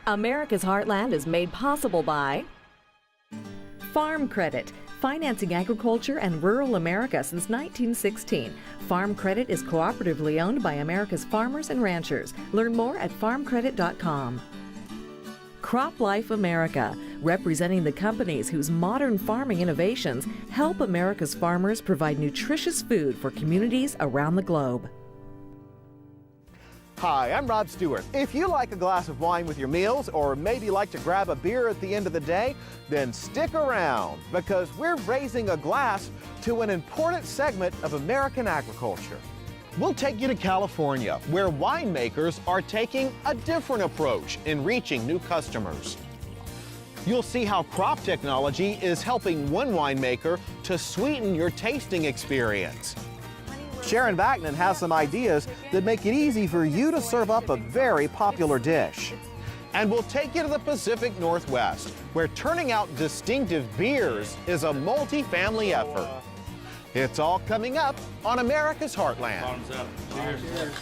America's Heartland is made possible by Farm Credit, financing agriculture and rural America since 1916. Farm Credit is cooperatively owned by America's farmers and ranchers. Learn more at farmcredit.com. Crop Life America, representing the companies whose modern farming innovations help America's farmers provide nutritious food for communities around the globe. Hi, I'm Rob Stewart. If you like a glass of wine with your meals, or maybe like to grab a beer at the end of the day, then stick around, because we're raising a glass to an important segment of American agriculture. We'll take you to California, where winemakers are taking a different approach in reaching new customers. You'll see how crop technology is helping one winemaker to sweeten your tasting experience. Sharon Backman has some ideas that make it easy for you to serve up a very popular dish. And we'll take you to the Pacific Northwest, where turning out distinctive beers is a multi-family effort. It's all coming up on America's Heartland. Bottoms up. Cheers. Cheers.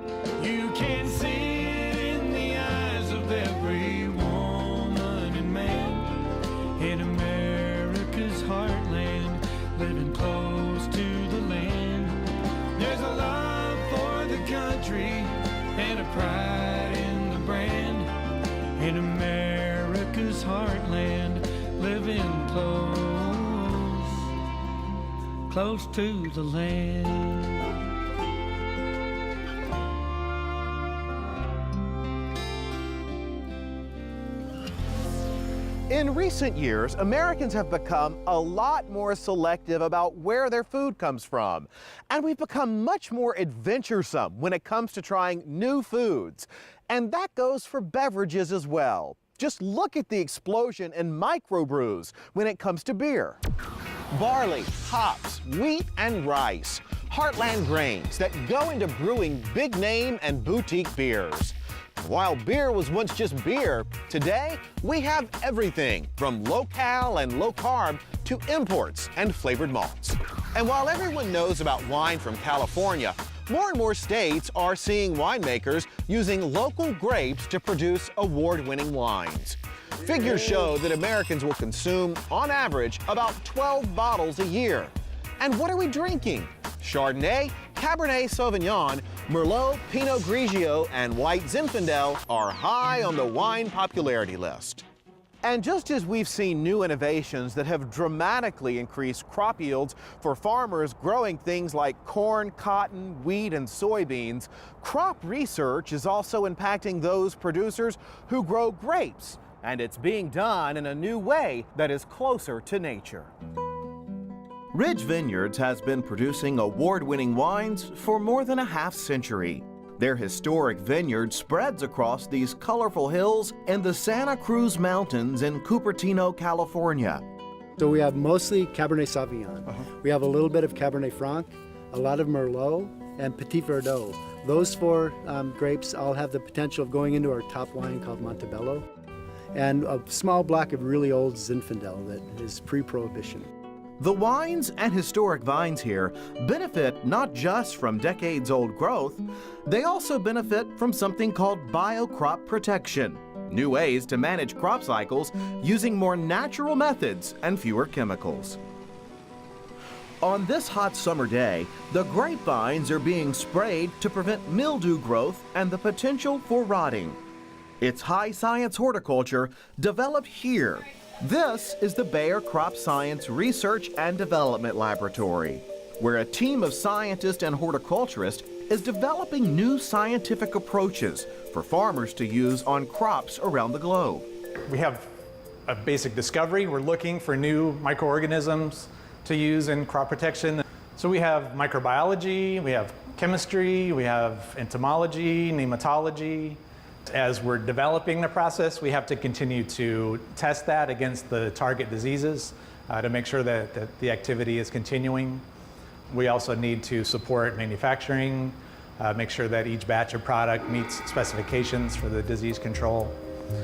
Cheers. You can see it in the eyes of every woman and man in America's heartland, living close to the land. There's a love for the country and a pride in the brand. In America's heartland, living close to the land. In recent years, Americans have become a lot more selective about where their food comes from. And we've become much more adventuresome when it comes to trying new foods. And that goes for beverages as well. Just look at the explosion in microbrews when it comes to beer. Barley, hops, wheat, and rice. Heartland grains that go into brewing big name and boutique beers. While beer was once just beer, today we have everything from low-cal and low-carb to imports and flavored malts. And while everyone knows about wine from California, more and more states are seeing winemakers using local grapes to produce award-winning wines. Figures show that Americans will consume, on average, about 12 bottles a year. And what are we drinking? Chardonnay, Cabernet Sauvignon, Merlot, Pinot Grigio, and White Zinfandel are high on the wine popularity list. And just as we've seen new innovations that have dramatically increased crop yields for farmers growing things like corn, cotton, wheat, and soybeans, crop research is also impacting those producers who grow grapes. And it's being done in a new way that is closer to nature. Ridge Vineyards has been producing award-winning wines for more than a half-century. Their historic vineyard spreads across these colorful hills in the Santa Cruz Mountains in Cupertino, California. So we have mostly Cabernet Sauvignon. We have a little bit of Cabernet Franc, a lot of Merlot, and Petit Verdot. Those four grapes all have the potential of going into our top wine called Montebello, and a small block of really old Zinfandel that is pre-Prohibition. The wines and historic vines here benefit not just from decades-old growth, they also benefit from something called biocrop protection, new ways to manage crop cycles using more natural methods and fewer chemicals. On this hot summer day, the grapevines are being sprayed to prevent mildew growth and the potential for rotting. It's high-science horticulture developed here. This is the Bayer Crop Science Research and Development Laboratory, where a team of scientists and horticulturists is developing new scientific approaches for farmers to use on crops around the globe. We have a basic discovery. We're looking for new microorganisms to use in crop protection. So we have microbiology, we have chemistry, we have entomology, nematology. As we're developing the process, we have to continue to test that against the target diseases to make sure that the activity is continuing. We also need to support manufacturing, make sure that each batch of product meets specifications for the disease control.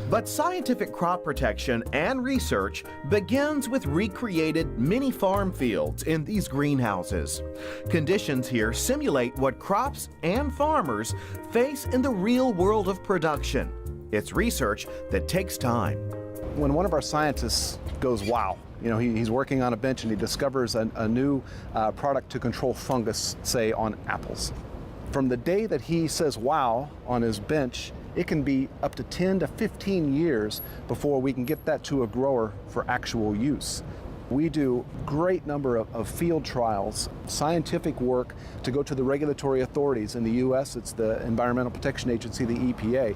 But scientific crop protection and research begins with recreated mini farm fields in these greenhouses. Conditions here simulate what crops and farmers face in the real world of production. It's research that takes time. When one of our scientists goes, wow, he's working on a bench and he discovers a new product to control fungus, say on apples. From the day that he says wow on his bench, it can be up to 10 to 15 years before we can get that to a grower for actual use. We do a great number of field trials, scientific work to go to the regulatory authorities. In the U.S., it's the Environmental Protection Agency, the EPA.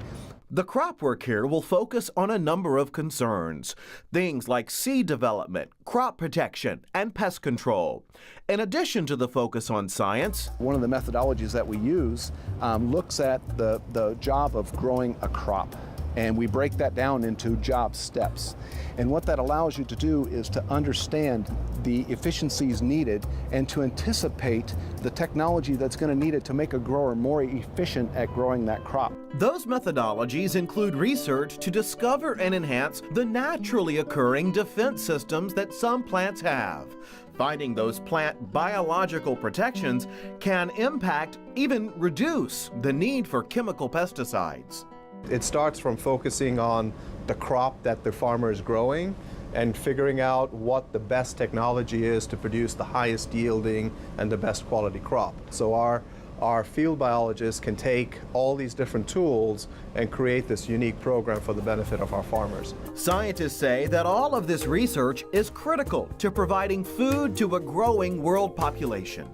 The crop work here will focus on a number of concerns, things like seed development, crop protection, and pest control. In addition to the focus on science, one of the methodologies that we use looks at the job of growing a crop, and we break that down into job steps. And what that allows you to do is to understand the efficiencies needed and to anticipate the technology that's going to need it to make a grower more efficient at growing that crop. those methodologies include research to discover and enhance the naturally occurring defense systems that some plants have. Finding those plant biological protections can impact, even reduce, the need for chemical pesticides. It starts from focusing on the crop that the farmer is growing and figuring out what the best technology is to produce the highest yielding and the best quality crop. So our field biologists can take all these different tools and create this unique program for the benefit of our farmers. Scientists say that all of this research is critical to providing food to a growing world population.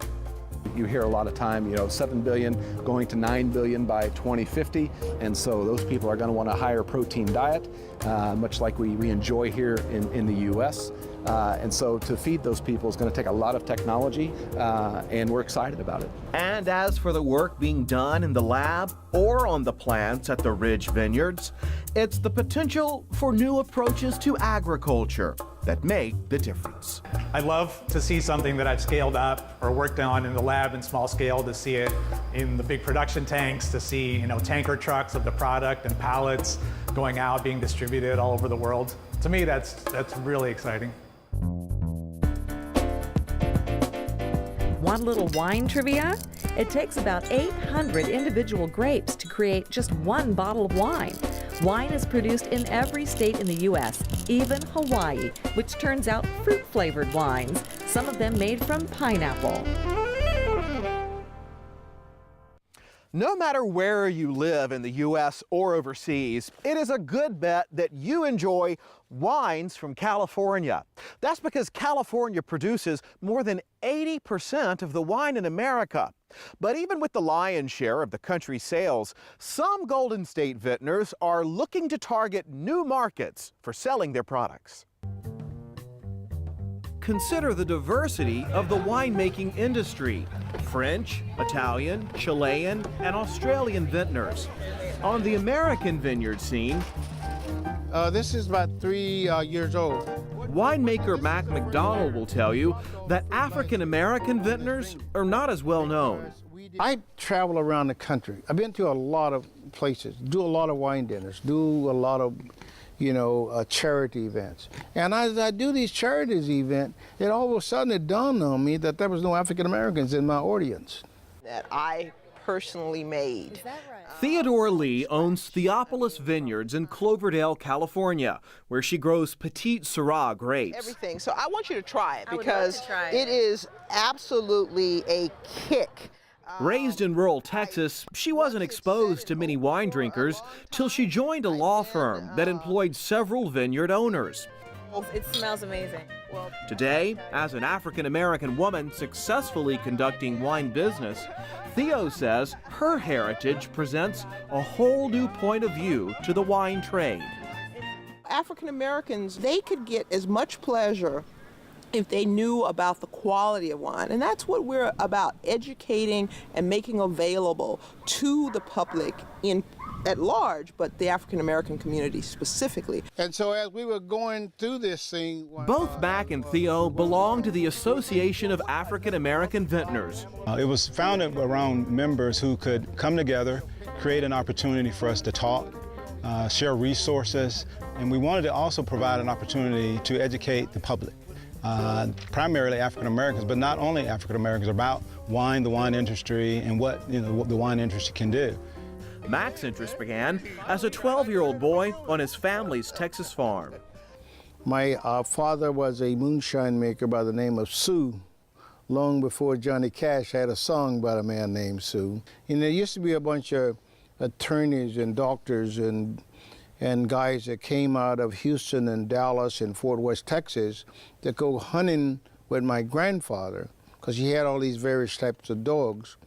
You hear a lot of time, 7 billion going to 9 billion by 2050, and so those people are going to want a higher protein diet, much like we enjoy here in the U.S. And so to feed those people is going to take a lot of technology, and we're excited about it. And as for the work being done in the lab or on the plants at the Ridge Vineyards, it's the potential for new approaches to agriculture that make the difference. I love to see something that I've scaled up or worked on in the lab in small scale, to see it in the big production tanks, to see tanker trucks of the product and pallets going out, being distributed all over the world. To me, that's really exciting. One little wine trivia: it takes about 800 individual grapes to create just one bottle of wine. Wine is produced in every state in the U.S., even Hawaii, which turns out fruit-flavored wines, some of them made from pineapple. No matter where you live in the U.S. or overseas, it is a good bet that you enjoy wines from California. That's because California produces more than 80% of the wine in America. But even with the lion's share of the country's sales, some Golden State vintners are looking to target new markets for selling their products. Consider the diversity of the winemaking industry: French, Italian, Chilean, and Australian vintners. On the American vineyard scene, This is about 3 years old. winemaker Mac McDonald will tell you that African American vintners are not as well known. I travel around the country. I've been to a lot of places, do a lot of wine dinners, do a lot of charity events. And as I do these charities events, it all of a sudden it dawned on me that there was no African Americans in my audience. That I personally made. Theodore Lee owns Theopolis Vineyards in Cloverdale, California, where she grows Petite Syrah grapes. Everything. So I want you to try it because it is absolutely a kick. Raised in rural Texas, she wasn't exposed to many wine drinkers till she joined a law firm that employed several vineyard owners. It smells amazing. Today, as an African-American woman successfully conducting wine business, Theo says her heritage presents a whole new point of view to the wine trade. African Americans, they could get as much pleasure if they knew about the quality of wine. And that's what we're about, educating and making available to the public at large, but the African American community specifically. And so as we were going through this thing... Both Mac and Theo belong to the Association of African American Vintners. It was founded around members who could come together, create an opportunity for us to talk, share resources, and we wanted to also provide an opportunity to educate the public, primarily African Americans, but not only African Americans, about wine, the wine industry, and what the wine industry can do. Mac's interest began as a 12-year-old boy on his family's Texas farm. My father was a moonshine maker by the name of Sue. Long before Johnny Cash had a song by a man named Sue. And there used to be a bunch of attorneys and doctors and guys that came out of Houston and Dallas and Fort Worth, Texas, that go hunting with my grandfather, because he had all these various types of dogs,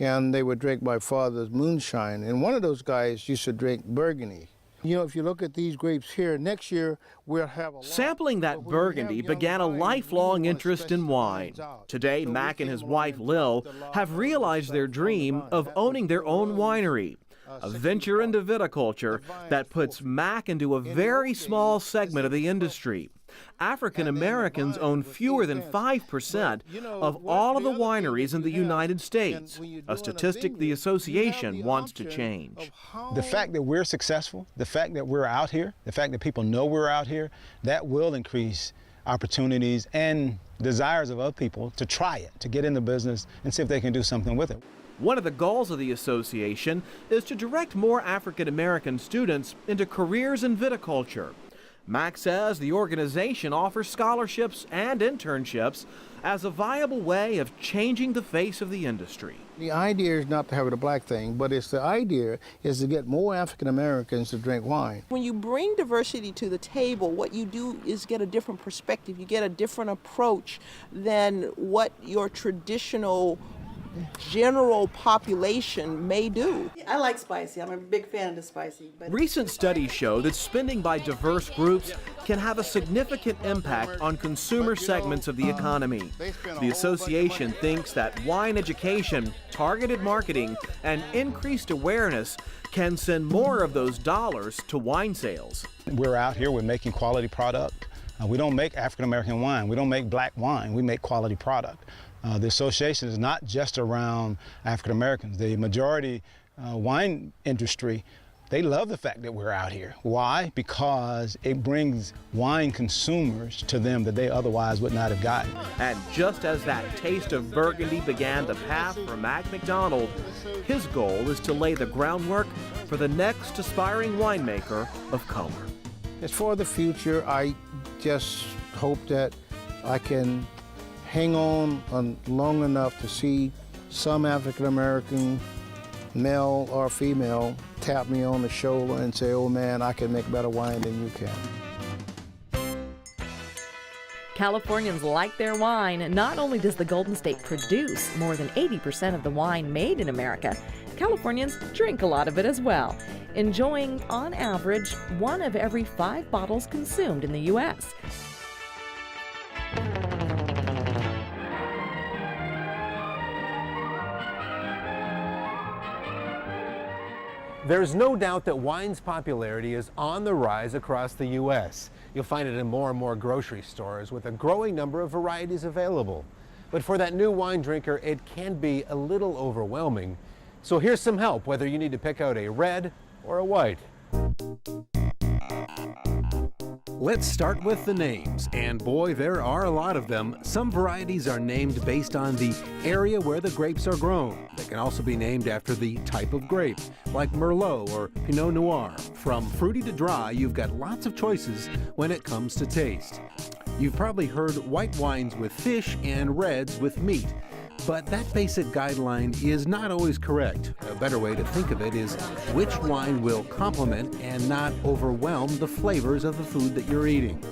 and they would drink my father's moonshine. And one of those guys used to drink Burgundy. You know, if you look at these grapes here, next year we'll have a lot. Sampling that Burgundy began a lifelong interest in wine. Today, Mac and his wife, Lil, have realized their dream of owning their own winery, a venture into viticulture that puts Mac into a very small segment of the industry. African Americans own fewer than 5% of all of the wineries in the United States, a statistic the association wants to change. The fact that we're successful, the fact that we're out here, the fact that people know we're out here, that will increase opportunities and desires of other people to try it, to get in the business and see if they can do something with it. One of the goals of the association is to direct more African American students into careers in viticulture. Mac says the organization offers scholarships and internships as a viable way of changing the face of the industry. The idea is not to have it a black thing, but the idea is to get more African Americans to drink wine. When you bring diversity to the table, what you do is get a different perspective. You get a different approach than what your traditional general population may do. I like spicy. I'm a big fan of the spicy. Recent studies show that spending by diverse groups can have a significant impact on consumer segments of the economy. The association thinks that wine education, targeted marketing, and increased awareness can send more of those dollars to wine sales. We're out here, we're making quality product. We don't make African American wine, we don't make black wine, we make quality product. The association is not just around African Americans. The majority wine industry, they love the fact that we're out here. Why? Because it brings wine consumers to them that they otherwise would not have gotten. And just as that taste of Burgundy began the path for Mac McDonald, his goal is to lay the groundwork for the next aspiring winemaker of color. As for the future, I just hope that I can hang on long enough to see some African American, male or female, tap me on the shoulder and say, "Oh man, I can make better wine than you can." Californians like their wine. Not only does the Golden State produce more than 80% of the wine made in America, Californians drink a lot of it as well, enjoying, on average, 1 of every 5 bottles consumed in the U.S. There's no doubt that wine's popularity is on the rise across the U.S. You'll find it in more and more grocery stores with a growing number of varieties available. But for that new wine drinker, it can be a little overwhelming. So here's some help, whether you need to pick out a red or a white. Let's start with the names, and boy, there are a lot of them. Some varieties are named based on the area where the grapes are grown. They can also be named after the type of grape, like Merlot or Pinot Noir. From fruity to dry, you've got lots of choices when it comes to taste. You've probably heard white wines with fish and reds with meat. But that basic guideline is not always correct. A better way to think of it is which wine will complement and not overwhelm the flavors of the food that you're eating.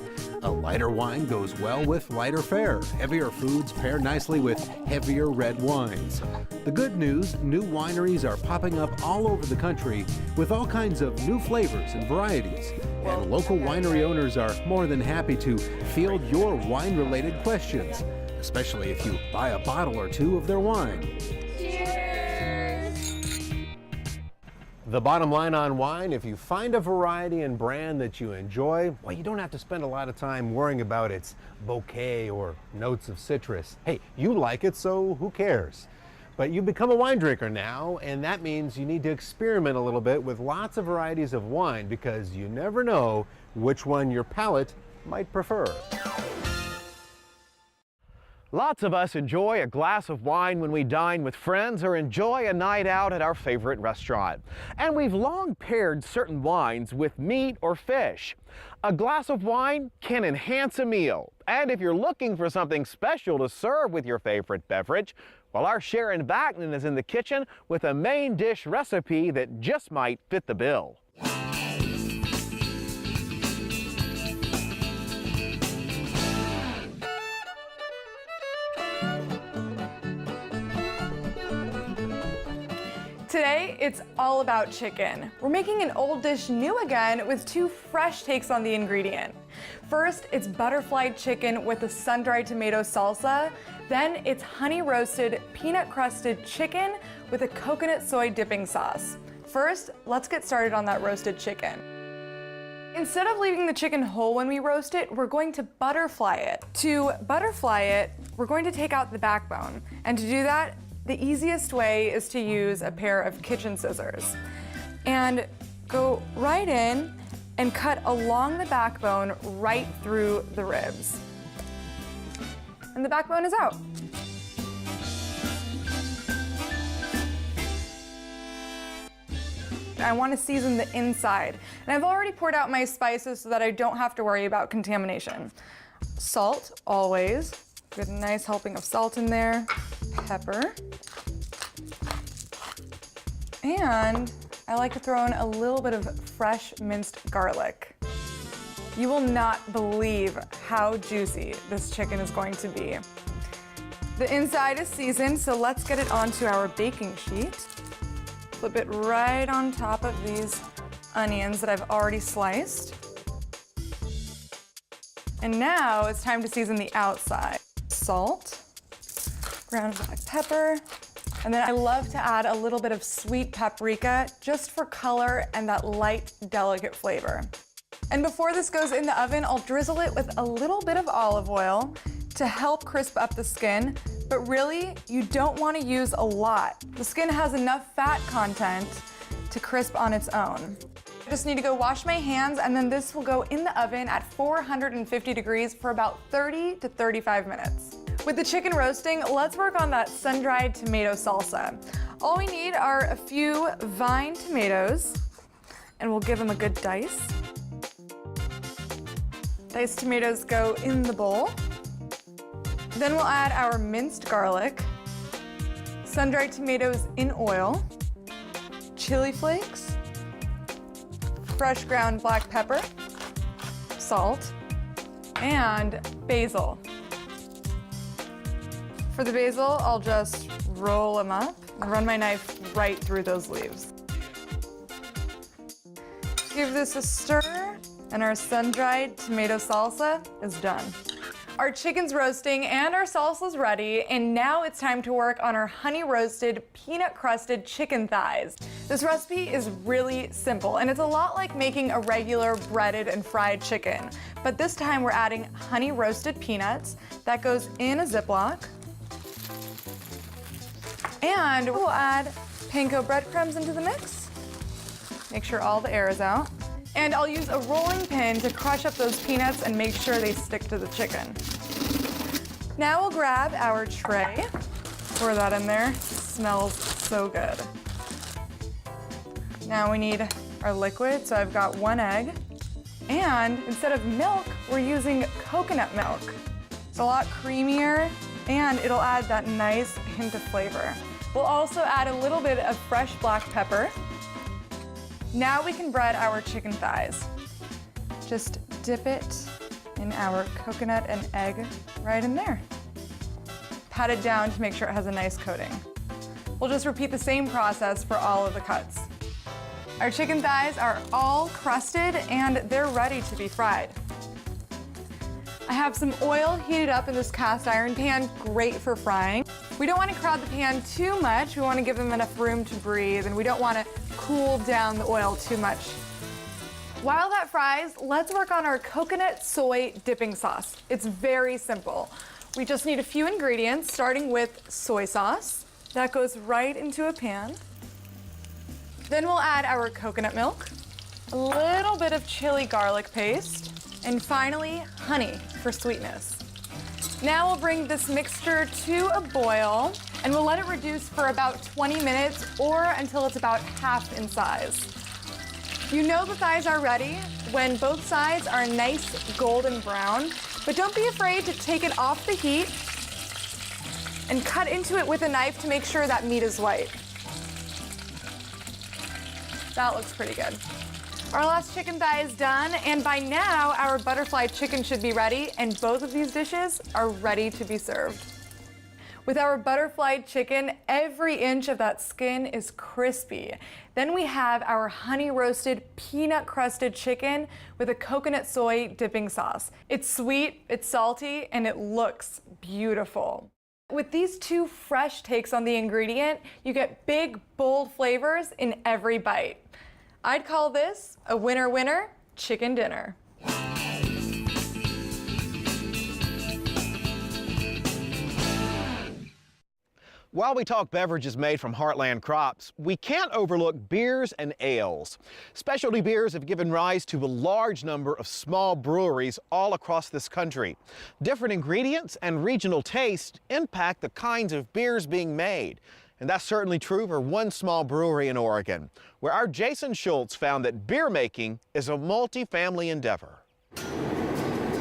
A lighter wine goes well with lighter fare. Heavier foods pair nicely with heavier red wines. The good news, new wineries are popping up all over the country with all kinds of new flavors and varieties. And local winery owners are more than happy to field your wine-related questions, especially if you buy a bottle or 2 of their wine. The bottom line on wine, if you find a variety and brand that you enjoy, well, you don't have to spend a lot of time worrying about its bouquet or notes of citrus. Hey, you like it, so who cares? But you've become a wine drinker now, and that means you need to experiment a little bit with lots of varieties of wine because you never know which one your palate might prefer. Lots of us enjoy a glass of wine when we dine with friends or enjoy a night out at our favorite restaurant. And we've long paired certain wines with meat or fish. A glass of wine can enhance a meal. And if you're looking for something special to serve with your favorite beverage, well, our Sharon Backman is in the kitchen with a main dish recipe that just might fit the bill. Today, it's all about chicken. We're making an old dish new again with two fresh takes on the ingredient. First, it's butterfly chicken with a sun-dried tomato salsa. Then it's honey roasted, peanut crusted chicken with a coconut soy dipping sauce. First, let's get started on that roasted chicken. Instead of leaving the chicken whole when we roast it, we're going to butterfly it. To butterfly it, we're going to take out the backbone. And to do that, the easiest way is to use a pair of kitchen scissors and go right in and cut along the backbone right through the ribs. And the backbone is out. I want to season the inside. And I've already poured out my spices so that I don't have to worry about contamination. Salt, always. Get a nice helping of salt in there. Pepper. And I like to throw in a little bit of fresh minced garlic. You will not believe how juicy this chicken is going to be. The inside is seasoned, so let's get it onto our baking sheet. Flip it right on top of these onions that I've already sliced. And now it's time to season the outside. Salt, ground black pepper, and then I love to add a little bit of sweet paprika just for color and that light, delicate flavor. And before this goes in the oven, I'll drizzle it with a little bit of olive oil to help crisp up the skin, but really, you don't want to use a lot. The skin has enough fat content to crisp on its own. I just need to go wash my hands, and then this will go in the oven at 450 degrees for about 30 to 35 minutes. With the chicken roasting, let's work on that sun-dried tomato salsa. All we need are a few vine tomatoes, and we'll give them a good dice. Diced tomatoes go in the bowl. Then we'll add our minced garlic, sun-dried tomatoes in oil, chili flakes, fresh ground black pepper, salt, and basil. For the basil, I'll just roll them up and run my knife right through those leaves. Give this a stir, and our sun-dried tomato salsa is done. Our chicken's roasting and our salsa's ready, and now it's time to work on our honey-roasted, peanut-crusted chicken thighs. This recipe is really simple, and it's a lot like making a regular breaded and fried chicken. But this time we're adding honey-roasted peanuts. That goes in a Ziploc. And we'll add panko breadcrumbs into the mix. Make sure all the air is out. And I'll use a rolling pin to crush up those peanuts and make sure they stick to the chicken. Now we'll grab our tray, pour that in there. It smells so good. Now we need our liquid, so I've got 1 egg. And instead of milk, we're using coconut milk. It's a lot creamier, and it'll add that nice hint of flavor. We'll also add a little bit of fresh black pepper. Now we can bread our chicken thighs. Just dip it in our coconut and egg right in there. Pat it down to make sure it has a nice coating. We'll just repeat the same process for all of the cuts. Our chicken thighs are all crusted and they're ready to be fried. I have some oil heated up in this cast iron pan, great for frying. We don't want to crowd the pan too much. We want to give them enough room to breathe, and we don't want to cool down the oil too much. While that fries, let's work on our coconut soy dipping sauce. It's very simple. We just need a few ingredients, starting with soy sauce, That goes right into a pan. Then we'll add our coconut milk, a little bit of chili garlic paste, and finally, honey for sweetness. Now we'll bring this mixture to a boil, and we'll let it reduce for about 20 minutes or until it's about half in size. You know the thighs are ready when both sides are nice golden brown, but don't be afraid to take it off the heat and cut into it with a knife to make sure that meat is white. That looks pretty good. Our last chicken thigh is done, and by now our butterfly chicken should be ready, and both of these dishes are ready to be served. With our butterfly chicken, every inch of that skin is crispy. Then we have our honey roasted peanut crusted chicken with a coconut soy dipping sauce. It's sweet, it's salty, and it looks beautiful. With these two fresh takes on the ingredient, you get big, bold flavors in every bite. I'd call this a winner-winner chicken dinner. While we talk beverages made from Heartland crops, we can't overlook beers and ales. Specialty beers have given rise to a large number of small breweries all across this country. Different ingredients and regional taste impact the kinds of beers being made. And that's certainly true for one small brewery in Oregon, where our Jason Schultz found that beer making is a multi-family endeavor.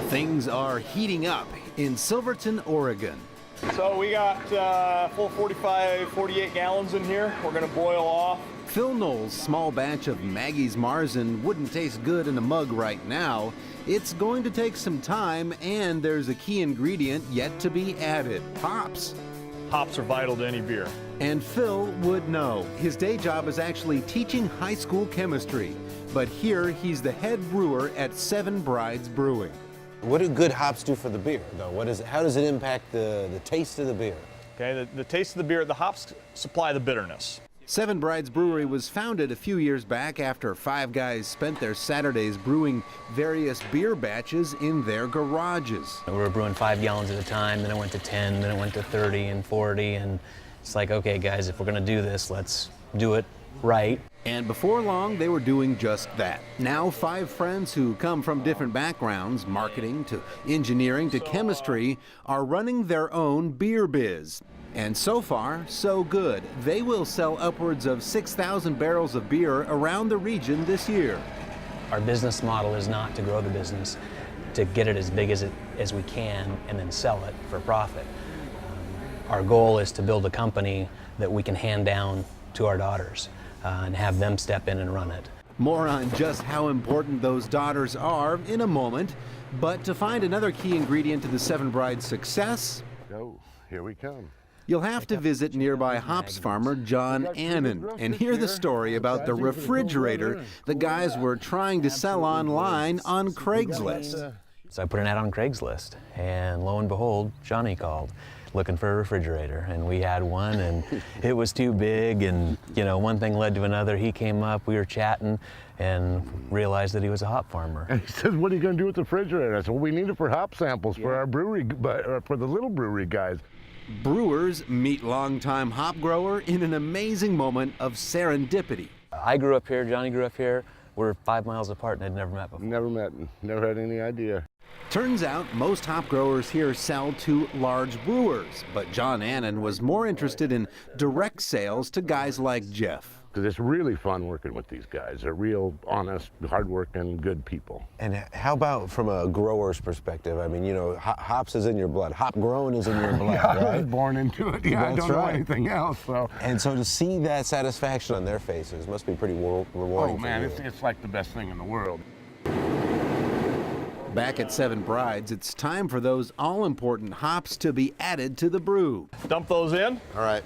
Things are heating up in Silverton, Oregon. So we got full 45, 48 gallons in here. We're gonna boil off. Phil Knoll's small batch of Maggie's Marzen wouldn't taste good in a mug right now. It's going to take some time, and there's a key ingredient yet to be added: hops. Hops are vital to any beer. And Phil would know. His day job is actually teaching high school chemistry. But here he's the head brewer at Seven Brides Brewing. What do good hops do for the beer, though? How does it impact the taste of the beer? Okay, the taste of the beer, the hops supply the bitterness. Seven Brides Brewery was founded a few years back after five guys spent their Saturdays brewing various beer batches in their garages. We were brewing 5 gallons at a time, then it went to 10, then it went to 30 and 40, and it's like, okay guys, if we're gonna do this, let's do it right. And before long, they were doing just that. Now, five friends who come from different backgrounds, marketing to engineering to chemistry, are running their own beer biz. And so far, so good. They will sell upwards of 6,000 barrels of beer around the region this year. Our business model is not to grow the business, to get it as big as we can and then sell it for profit. Our goal is to build a company that we can hand down to our daughters and have them step in and run it. More on just how important those daughters are in a moment. But to find another key ingredient to the Seven Brides' success, here we come. You'll have to visit nearby hops farmer John Annan and hear the story about the refrigerator the guys were trying to sell online on Craigslist. So I put an ad on Craigslist, and lo and behold, Johnny called looking for a refrigerator, and we had one, and it was too big, and you know, one thing led to another. He came up, we were chatting, and realized that he was a hop farmer. And he says, "What are you going to do with the refrigerator?" I said, "Well, we need it for hop samples for our brewery, for the little brewery guys." Brewers meet longtime hop grower in an amazing moment of serendipity. I grew up here, Johnny grew up here. We're 5 miles apart and had never met before. Never met, never had any idea. Turns out most hop growers here sell to large brewers, but John Annan was more interested in direct sales to guys like Jeff. Because it's really fun working with these guys. They're real honest, hardworking, good people. And how about from a grower's perspective? I mean, you know, hops is in your blood. Hop growing is in your blood, Yeah, right? I was born into it. Yeah, That's I don't know right. anything else. So. And so to see that satisfaction on their faces must be pretty rewarding. Oh man, it's like the best thing in the world. Back at Seven Brides, it's time for those all-important hops to be added to the brew. Dump those in. All right.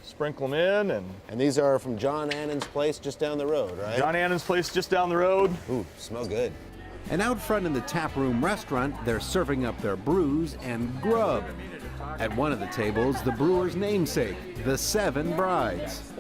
Sprinkle them in. And these are from John Annan's place just down the road, right? John Annan's place just down the road. Ooh, smell good. And out front in the tap room restaurant, they're serving up their brews and grub. At one of the tables, the brewer's namesake, the Seven Brides.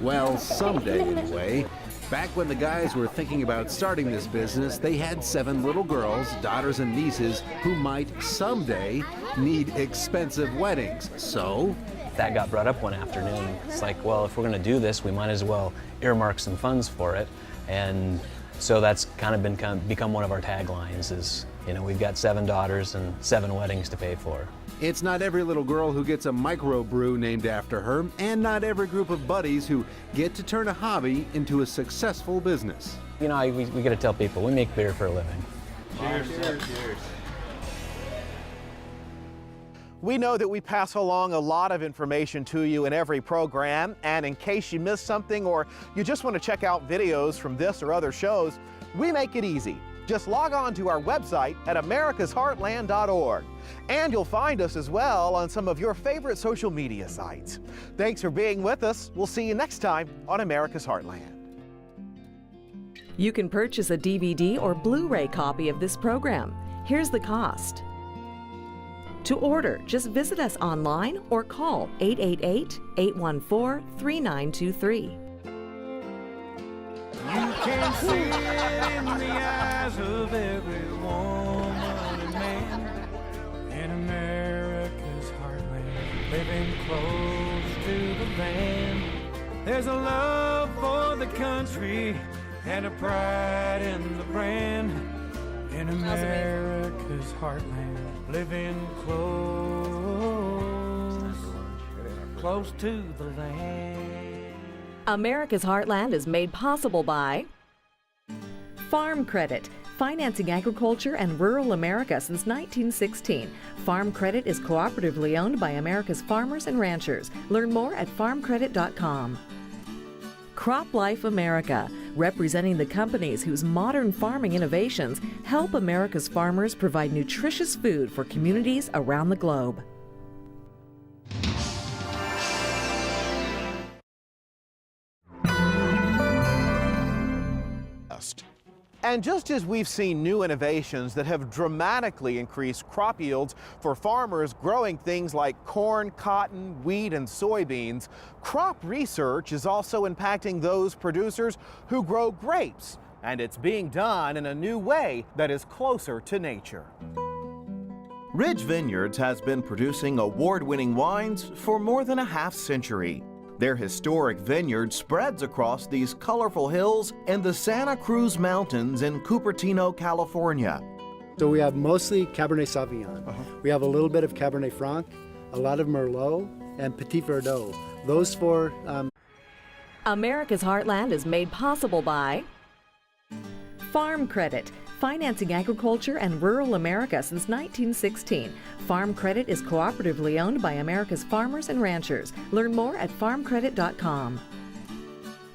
Well, someday anyway, Back when the guys were thinking about starting this business, they had 7 little girls, daughters and nieces, who might someday need expensive weddings. So that got brought up one afternoon. It's like, well, if we're going to do this, we might as well earmark some funds for it. And so that's kind of become one of our taglines is, you know, we've got 7 daughters and 7 weddings to pay for. it's not every little girl who gets a microbrew named after her, and not every group of buddies who get to turn a hobby into a successful business. You know, we got to tell people, we make beer for a living. Cheers, cheers, cheers. We know that we pass along a lot of information to you in every program, and in case you missed something or you just want to check out videos from this or other shows, we make it easy. Just log on to our website at americasheartland.org, and you'll find us as well on some of your favorite social media sites. Thanks for being with us. We'll see you next time on America's Heartland. You can purchase a DVD or Blu-ray copy of this program. Here's the cost. To order, just visit us online or call 888-814-3923. You can see in the eyes of every woman and man in America's heartland, living close to the land. There's a love for the country and a pride in the brand in America's heartland, living close to the land. America's Heartland is made possible by Farm Credit, financing agriculture and rural America since 1916. Farm Credit is cooperatively owned by America's farmers and ranchers. Learn more at farmcredit.com. Crop Life America, representing the companies whose modern farming innovations help America's farmers provide nutritious food for communities around the globe. And just as we've seen new innovations that have dramatically increased crop yields for farmers growing things like corn, cotton, wheat, and soybeans, crop research is also impacting those producers who grow grapes, and it's being done in a new way that is closer to nature. Ridge Vineyards has been producing award-winning wines for more than a half-century. Their historic vineyard spreads across these colorful hills in the Santa Cruz Mountains in Cupertino, California. So we have mostly Cabernet Sauvignon. We have a little bit of Cabernet Franc, a lot of Merlot, and Petit Verdot. Those four. America's Heartland is made possible by Farm Credit, financing agriculture and rural America since 1916. Farm Credit is cooperatively owned by America's farmers and ranchers. Learn more at farmcredit.com.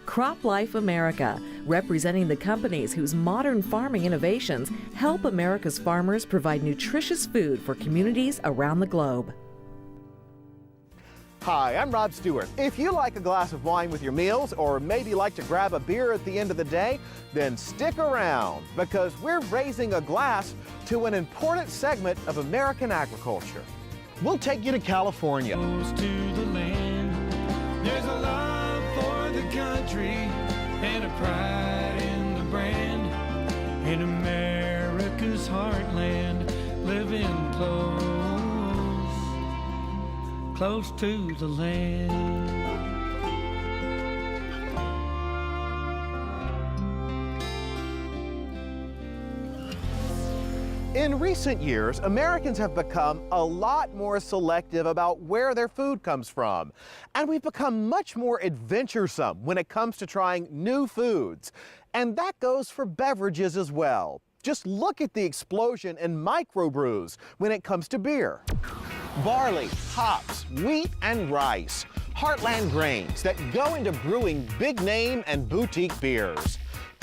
Crop Life America, representing the companies whose modern farming innovations help America's farmers provide nutritious food for communities around the globe. Hi, I'm Rob Stewart. If you like a glass of wine with your meals, or maybe like to grab a beer at the end of the day, then stick around, because we're raising a glass to an important segment of American agriculture. We'll take you to California. Close to the land, there's a love for the country and a pride in the brand. In America's heartland, living close to the land. In recent years, Americans have become a lot more selective about where their food comes from. And we've become much more adventuresome when it comes to trying new foods. And that goes for beverages as well. Just look at the explosion in microbrews when it comes to beer. Barley, hops, wheat, and rice. Heartland grains that go into brewing big-name and boutique beers.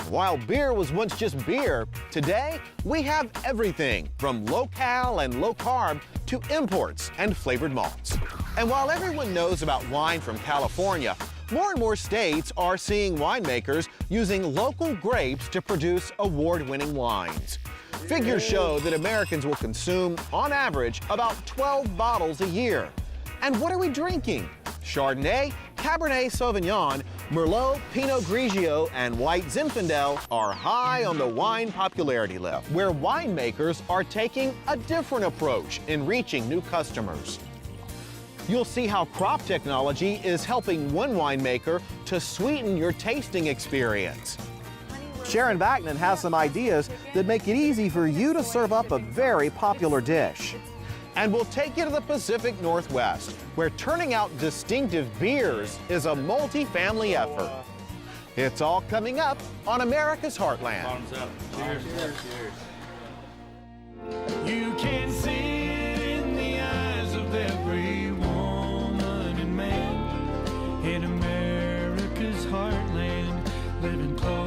While beer was once just beer, today we have everything from low-cal and low-carb to imports and flavored malts. And while everyone knows about wine from California, more and more states are seeing winemakers using local grapes to produce award-winning wines. Figures show that Americans will consume, on average, about 12 bottles a year. And what are we drinking? Chardonnay, Cabernet Sauvignon, Merlot, Pinot Grigio, and White Zinfandel are high on the wine popularity list, where winemakers are taking a different approach in reaching new customers. You'll see how crop technology is helping one winemaker to sweeten your tasting experience. Sharon Backman has some ideas that make it easy for you to serve up a very popular dish. And we'll take you to the Pacific Northwest, where turning out distinctive beers is a multi-family effort. It's all coming up on America's Heartland. Bottoms up. Cheers. Cheers. You can see it in the eyes of every woman and man in America's heartland, living close